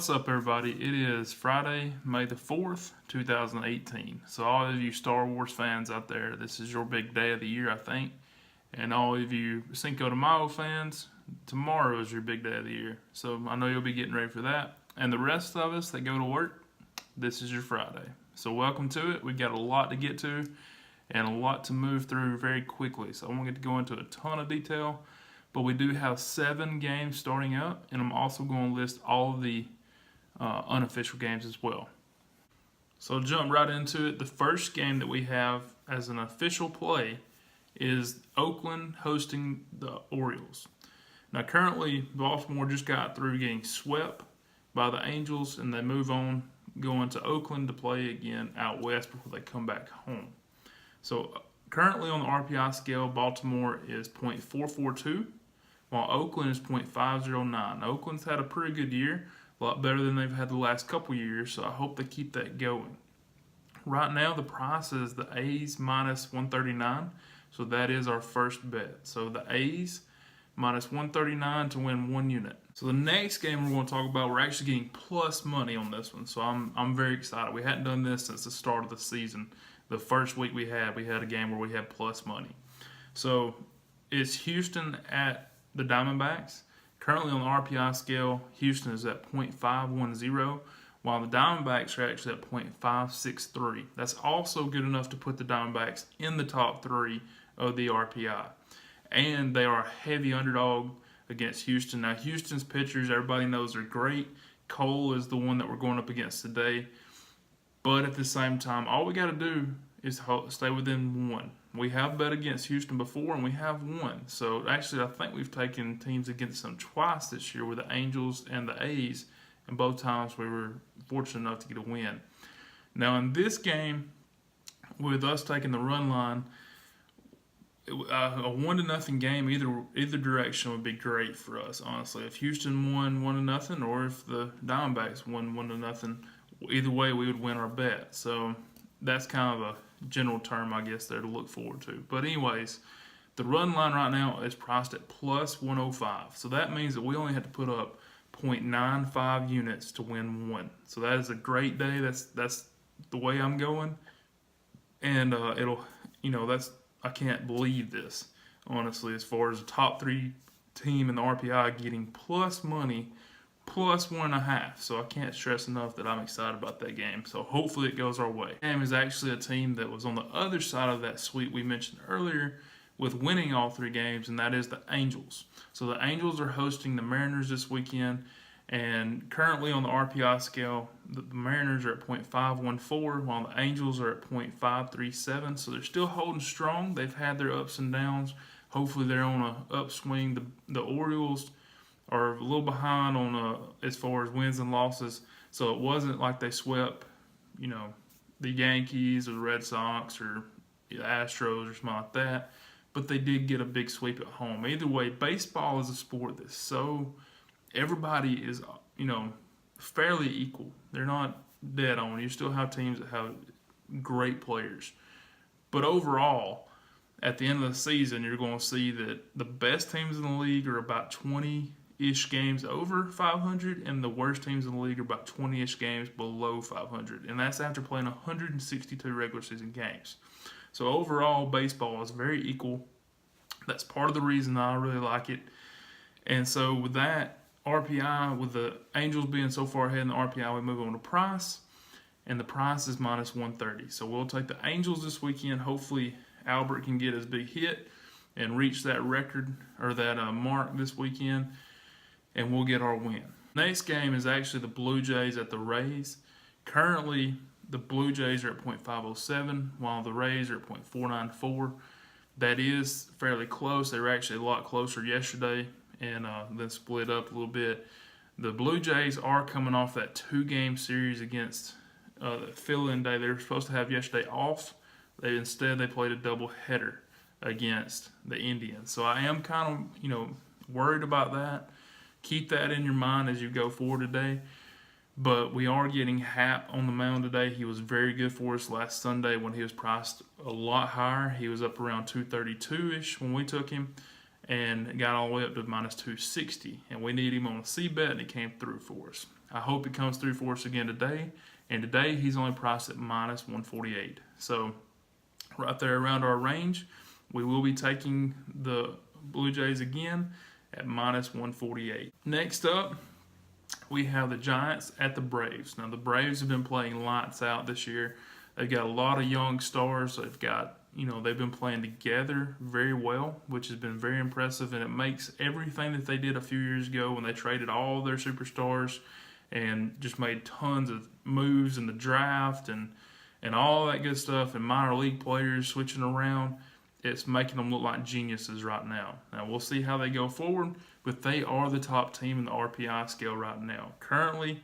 What's up, everybody? It is Friday, May the 4th, 2018. So all of you Star Wars fans out there, this is your big day of the year, I think. And all of you Cinco de Mayo fans, tomorrow is your big day of the year. So I know you'll be getting ready for that. And the rest of us that go to work, this is your Friday. So welcome to it. We got a lot to get to and a lot to move through very quickly. So I won't get to go into a ton of detail. But we do have 7 games starting up, and I'm also going to list all of the unofficial games as well. So I'll jump right into it. The first game that we have as an official play is Oakland hosting the Orioles. Now currently, Baltimore just got through getting swept by the Angels, and they move on going to Oakland to play again out west before they come back home. So currently on the RPI scale, Baltimore is .442. While Oakland is .509. Oakland's had a pretty good year, a lot better than they've had the last couple years, so I hope they keep that going. Right now, the price is the A's minus 139, so that is our first bet. So the A's minus 139 to win 1 unit. So the next game we're going to talk about, we're actually getting plus money on this one, so I'm very excited. We hadn't done this since the start of the season. The first week we had a game where we had plus money. So it's Houston at the Diamondbacks. Currently on the RPI scale, Houston is at .510, while the Diamondbacks are actually at .563. That's also good enough to put the Diamondbacks in the top 3 of the RPI. And they are a heavy underdog against Houston. Now, Houston's pitchers, everybody knows they're great. Cole is the one that we're going up against today. But at the same time, all we got to do is stay within 1. We have bet against Houston before, and we have won. So actually, I think we've taken teams against them twice this year with the Angels and the A's, and both times we were fortunate enough to get a win. Now in this game, with us taking the run line, a 1-0 game either direction would be great for us. Honestly, if Houston won 1-0, or if the Diamondbacks won 1-0, either way we would win our bet. So that's kind of a general term, I guess, there to look forward to. But anyways, the run line right now is priced at plus 105. So that means that we only have to put up 0.95 units to win 1. So that is a great day. That's the way I'm going. And I can't believe this, honestly, as far as the top 3 team in the RPI getting plus money, plus 1.5. So I can't stress enough that I'm excited about that game. So hopefully it goes our way. The game is actually a team that was on the other side of that sweep we mentioned earlier with winning all 3 games, and that is the Angels. So the Angels are hosting the Mariners this weekend, and currently on the RPI scale, the Mariners are at .514, while the Angels are at .537. So they're still holding strong. They've had their ups and downs. Hopefully they're on an upswing. The Orioles are a little behind on as far as wins and losses, so it wasn't like they swept, the Yankees or the Red Sox or the Astros or something like that, but they did get a big sweep at home. Either way, baseball is a sport that's so everybody is fairly equal. They're not dead on. You still have teams that have great players, but overall, at the end of the season, you're going to see that the best teams in the league are about 20-ish games over 500, and the worst teams in the league are about 20-ish games below 500, and that's after playing 162 regular season games. So overall, baseball is very equal. That's part of the reason I really like it. And so with that RPI, with the Angels being so far ahead in the RPI, we move on to price, and the price is minus 130. So we'll take the Angels this weekend. Hopefully Albert can get his big hit and reach that record or that mark this weekend, and we'll get our win. Next game is actually the Blue Jays at the Rays. Currently, the Blue Jays are at .507, while the Rays are at .494. That is fairly close. They were actually a lot closer yesterday and then split up a little bit. The Blue Jays are coming off that 2-game series against the fill-in day. They were supposed to have yesterday off. Instead, they played a doubleheader against the Indians. So I am kind of, worried about that. Keep that in your mind as you go forward today. But we are getting Happ on the mound today. He was very good for us last Sunday when he was priced a lot higher. He was up around 232-ish when we took him and got all the way up to minus 260. And we need him on a C bet, and he came through for us. I hope it comes through for us again today. And today he's only priced at minus 148. So right there around our range, we will be taking the Blue Jays again at minus 148. Next up, we have the Giants at the Braves. Now the Braves have been playing lights out this year. They've got a lot of young stars. They've been playing together very well, which has been very impressive, and it makes everything that they did a few years ago when they traded all their superstars and just made tons of moves in the draft and all that good stuff, and minor league players switching around. It's making them look like geniuses right now. Now, we'll see how they go forward, but they are the top team in the RPI scale right now. Currently,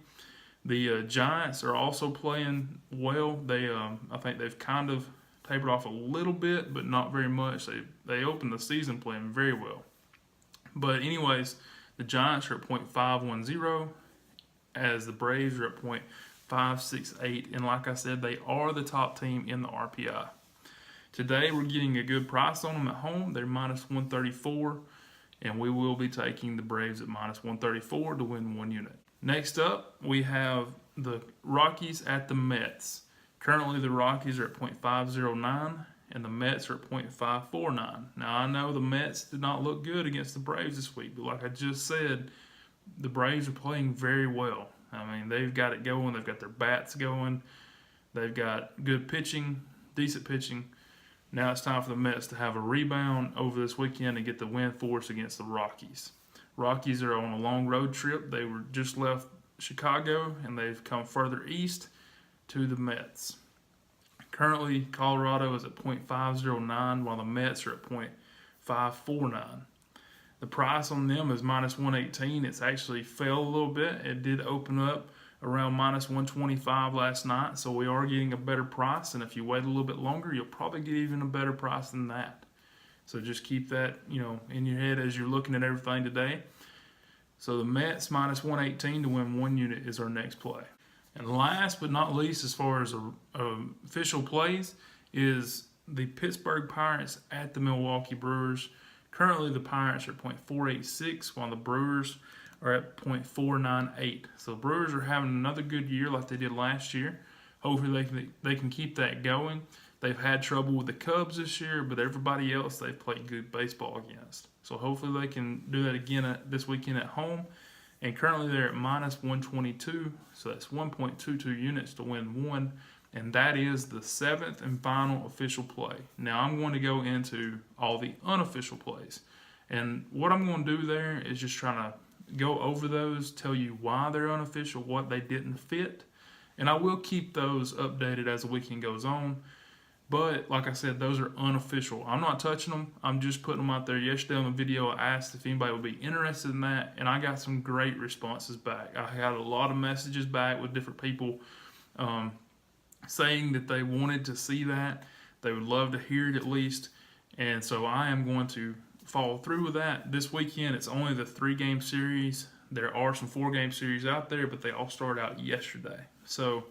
the Giants are also playing well. I think they've kind of tapered off a little bit, but not very much. They opened the season playing very well. But anyways, the Giants are at .510, as the Braves are at .568. And like I said, they are the top team in the RPI. Today, we're getting a good price on them at home. They're minus 134, and we will be taking the Braves at minus 134 to win 1 unit. Next up, we have the Rockies at the Mets. Currently, the Rockies are at .509, and the Mets are at .549. Now, I know the Mets did not look good against the Braves this week, but like I just said, the Braves are playing very well. I mean, they've got it going. They've got their bats going. They've got good pitching, decent pitching. Now it's time for the Mets to have a rebound over this weekend and get the win for us against the Rockies. Rockies are on a long road trip. They were just left Chicago, and they've come further east to the Mets. Currently, Colorado is at .509, while the Mets are at .549. The price on them is minus 118. It's actually fell a little bit. It did open up around minus 125 last night, so we are getting a better price, and if you wait a little bit longer, you'll probably get even a better price than that. So just keep that, in your head as you're looking at everything today. So the Mets minus 118 to win 1 unit is our next play. And last but not least, as far as official plays, is the Pittsburgh Pirates at the Milwaukee Brewers. Currently, the Pirates are at .486, while the Brewers are at .498. So the Brewers are having another good year like they did last year. Hopefully they can keep that going. They've had trouble with the Cubs this year, but everybody else they've played good baseball against. So hopefully they can do that again this weekend at home. And currently they're at minus 122, so that's 1.22 units to win 1. And that is the 7th and final official play. Now I'm going to go into all the unofficial plays. And what I'm going to do there is just trying to go over those, tell you why they're unofficial, what they didn't fit, and I will keep those updated as the weekend goes on. But like I said, those are unofficial. I'm not touching them. I'm just putting them out there. Yesterday on the video, I asked if anybody would be interested in that, and I got some great responses back. I had a lot of messages back with different people saying that they wanted to see that. They would love to hear it at least, and so I am going to follow through with that. This weekend, it's only the 3-game series. There are some 4-game series out there, but they all started out yesterday. So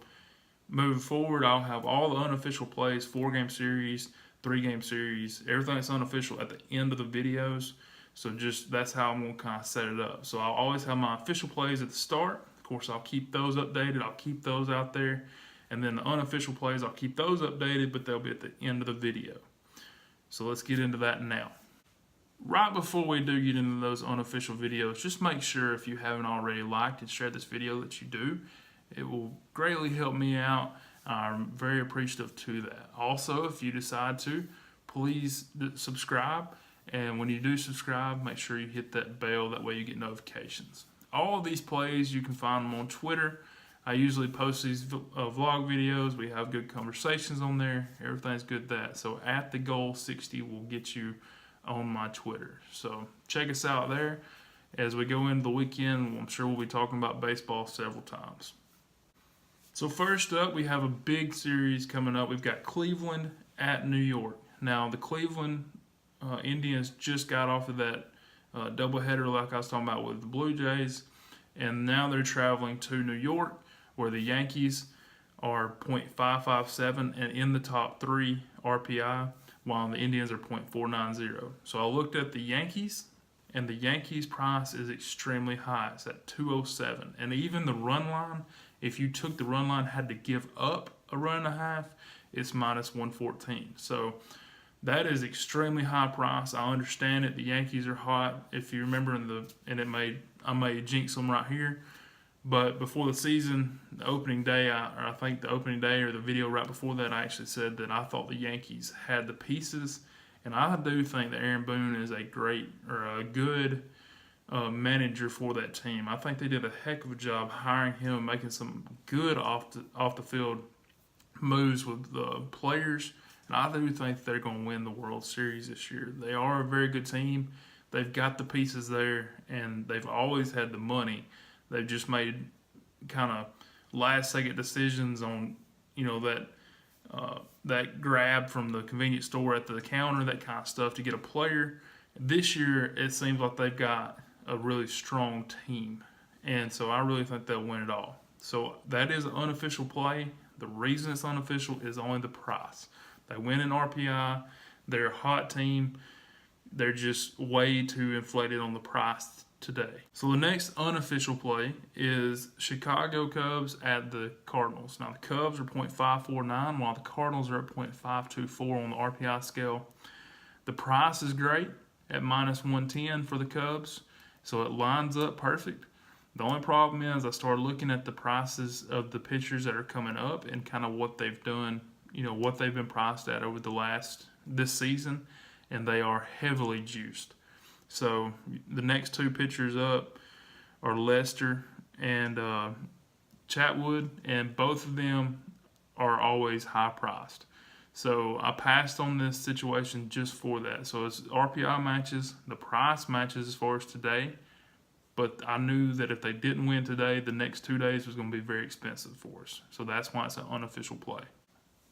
moving forward, I'll have all the unofficial plays, 4-game series, 3-game series, everything that's unofficial at the end of the videos. So that's how I'm going to kind of set it up. So I'll always have my official plays at the start. Of course, I'll keep those updated. I'll keep those out there. And then the unofficial plays, I'll keep those updated, but they'll be at the end of the video. So let's get into that now. Right before we do get into those unofficial videos, just make sure if you haven't already liked and shared this video that you do. It will greatly help me out. I'm very appreciative to that. Also, if you decide to, please subscribe. And when you do subscribe, make sure you hit that bell. That way you get notifications. All of these plays, you can find them on Twitter. I usually post these vlog videos. We have good conversations on there. Everything's good that. So at Thegoal60 will get you on my Twitter. So check us out there. As we go into the weekend, I'm sure we'll be talking about baseball several times. So first up, we have a big series coming up. We've got Cleveland at New York. Now, the Cleveland Indians just got off of that doubleheader like I was talking about with the Blue Jays, and now they're traveling to New York, where the Yankees are .557 and in the top 3 RPI, while the Indians are .490. So I looked at the Yankees, and the Yankees price is extremely high. It's at 207. And even the run line, if you took the run line, had to give up a run and a half, it's minus 114. So that is extremely high price. I understand it. The Yankees are hot. If you remember I may jinx them right here. But before the season, the opening day, I think the opening day or the video right before that, I actually said that I thought the Yankees had the pieces. And I do think that Aaron Boone is a good manager for that team. I think they did a heck of a job hiring him, making some good off the field moves with the players. And I do think they're going to win the World Series this year. They are a very good team. They've got the pieces there, and they've always had the money. They've just made kind of last-second decisions on, that grab from the convenience store at the counter, that kind of stuff to get a player. This year, it seems like they've got a really strong team, and so I really think they'll win it all. So that is an unofficial play. The reason it's unofficial is only the price. They win in RPI. They're a hot team. They're just way too inflated on the price today. So the next unofficial play is Chicago Cubs at the Cardinals. Now the Cubs are .549 while the Cardinals are at .524 on the RPI scale. The price is great at minus 110 for the Cubs, so it lines up perfect. The only problem is I started looking at the prices of the pitchers that are coming up and kind of what they've done, what they've been priced at over this season, and they are heavily juiced. So the next two pitchers up are Lester and Chatwood, and both of them are always high priced. So I passed on this situation just for that. So it's RPI matches, the price matches as far as today, but I knew that if they didn't win today, the next 2 days was going to be very expensive for us. So that's why it's an unofficial play.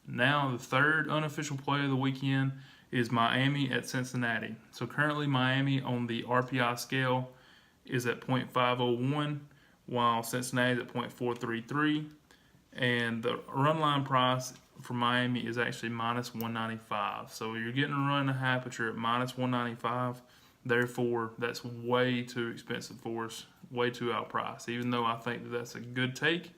Now the third unofficial play of the weekend is Miami at Cincinnati. So currently Miami on the RPI scale is at .501, while Cincinnati is at .433, and the run line price for Miami is actually minus 195. So you're getting a run and a half, but you're at minus 195. Therefore, that's way too expensive for us, way too outpriced. Even though I think that that's a good take,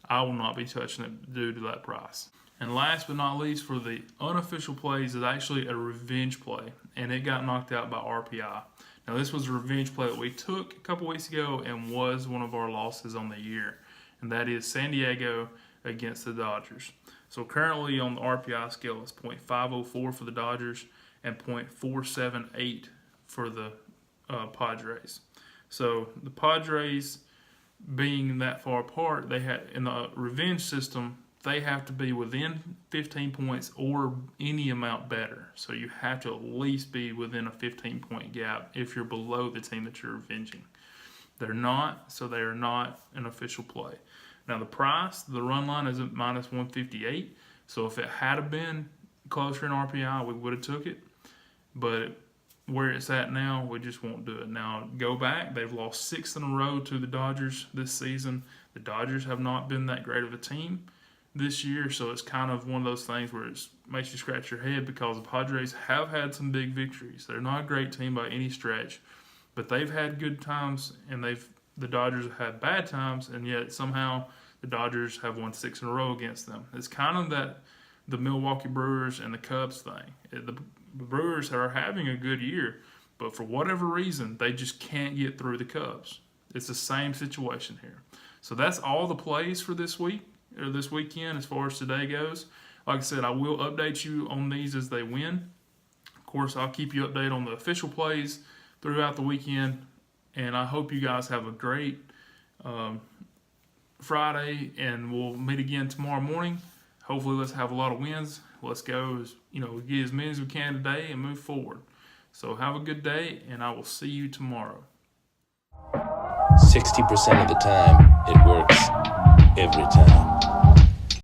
I will not be touching it due to that price. And last but not least, for the unofficial plays, is actually a revenge play, and it got knocked out by RPI. Now, this was a revenge play that we took a couple weeks ago and was one of our losses on the year, and that is San Diego against the Dodgers. So currently on the RPI scale, it's .504 for the Dodgers and .478 for the Padres. So the Padres, being that far apart, they had in the revenge system, they have to be within 15 points or any amount better. So you have to at least be within a 15-point gap if you're below the team that you're avenging. They're not, so they are not an official play. Now the price, the run line is at minus 158. So if it had been closer in RPI, we would have took it. But where it's at now, we just won't do it. Now, go back. They've lost 6 in a row to the Dodgers this season. The Dodgers have not been that great of a team this year, so it's kind of one of those things where it makes you scratch your head because the Padres have had some big victories. They're not a great team by any stretch, but they've had good times, and the Dodgers have had bad times, and yet somehow the Dodgers have won 6 in a row against them. It's kind of that the Milwaukee Brewers and the Cubs thing. The Brewers are having a good year, but for whatever reason, they just can't get through the Cubs. It's the same situation here. So that's all the plays for this week, or this weekend as far as today goes. Like I said, I will update you on these as they win. Of course, I'll keep you updated on the official plays throughout the weekend, and I hope you guys have a great Friday, and we'll meet again tomorrow morning. Hopefully, let's have a lot of wins. Let's go, get as many as we can today and move forward. So have a good day, and I will see you tomorrow. 60% of the time, it works every time.